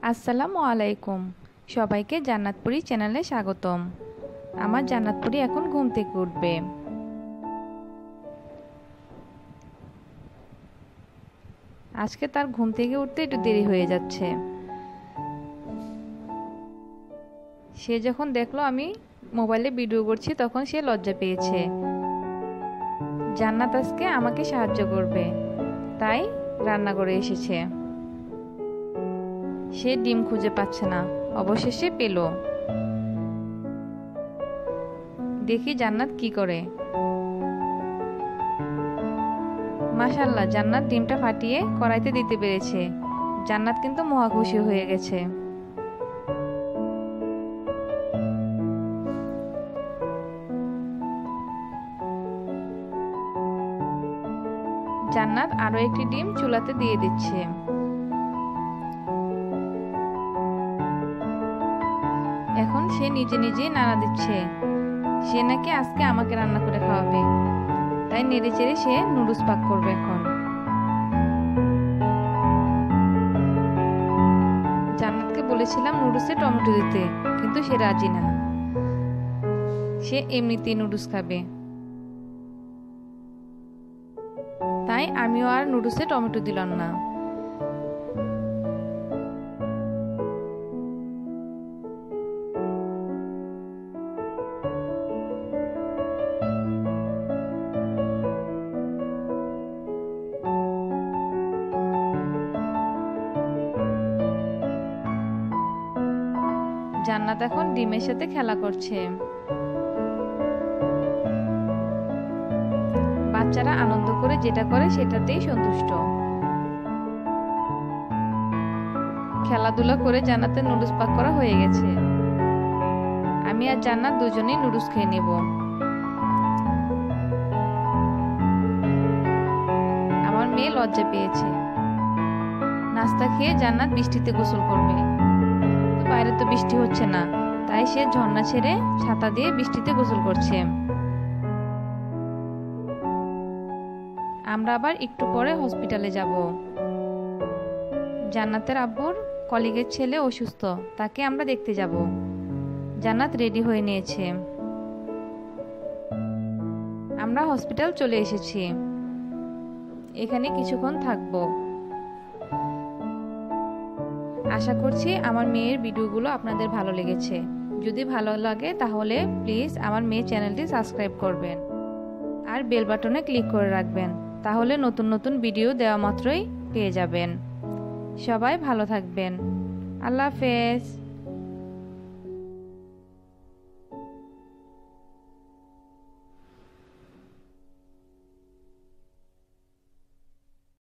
আসসালামু আলাইকুম। সবাইকে জান্নাতপুরি চ্যানেলে স্বাগতম। আমার জান্নাতপুরি এখন ঘুম থেকে উঠবে। আজকে তার ঘুম থেকে উঠতে একটু দেরি হয়ে যাচ্ছে। সে যখন দেখলো আমি মোবাইলে ভিডিও করছি তখন সে লজ্জা পেয়েছে। জান্নাত আজকে আমাকে সাহায্য করবে, তাই রান্না করে এসেছে। সে ডিম খুঁজে পাচ্ছে না, অবশেষে পেল। দেখি জান্নাত কি করে। মাশাআল্লাহ, জান্নাত ডিমটা ফাটিয়ে কড়াইতে দিতে পেরেছে। জান্নাত কিন্তু মহা খুশি হয়ে গেছে। জান্নাত আরো একটি ডিম চুলাতে দিয়ে দিচ্ছে। এখন সে নিজে নিজেই নাড়া দিচ্ছে। সে নাকি আজকে আমাকে রান্না করে খাওয়াবে, তাই নেড়ে চেড়ে সে নুডলস পাক করবে। এখন জান্নাতকে বলেছিলাম নুডলসে টমেটো দিতে, কিন্তু সে রাজি না। সে এমনিতেই নুডলস খাবে, তাই আমিও আর নুডলসে টমেটো দিলাম না। জান্নাত এখন ডিমের সাথে খেলা করছে। বাচ্চারা আনন্দ করে যেটা করে সেটাতেই সন্তুষ্ট। খেলাধুলা করে জান্নাতের নুডলস পাক করা হয়ে গেছে। আমি আর জান্নাত দুজনেই নুডলস খেয়ে নেব। আমার মেয়ে লজ্জা পেয়েছে। নাস্তা খেয়ে জান্নাত বৃষ্টিতে গোসল করবে। বাইরে তো বৃষ্টি হচ্ছে না, তাই সে ঝর্ণা ছেড়ে ছাতা দিয়ে বৃষ্টিতে গোসল করছে। আমরা আবার একটু পরে হসপিটালে যাব। জান্নাতের আব্বুর কলিগের ছেলে অসুস্থ, তাকে আমরা দেখতে যাব। জান্নাত রেডি হয়ে নিয়েছে। আমরা হসপিটাল চলে এসেছি। এখানে কিছুক্ষণ থাকবো। আশা করছি আমার মেয়ের ভিডিওগুলো আপনাদের ভালো লেগেছে। যদি ভালো লাগে তাহলে প্লিজ আমার মেয়ের চ্যানেলটি সাবস্ক্রাইব করবেন আর বেল বাটনে ক্লিক করে রাখবেন, তাহলে নতুন নতুন ভিডিও দেওয়া মাত্রই পেয়ে যাবেন। সবাই ভালো থাকবেন। আল্লাহ হাফেজ।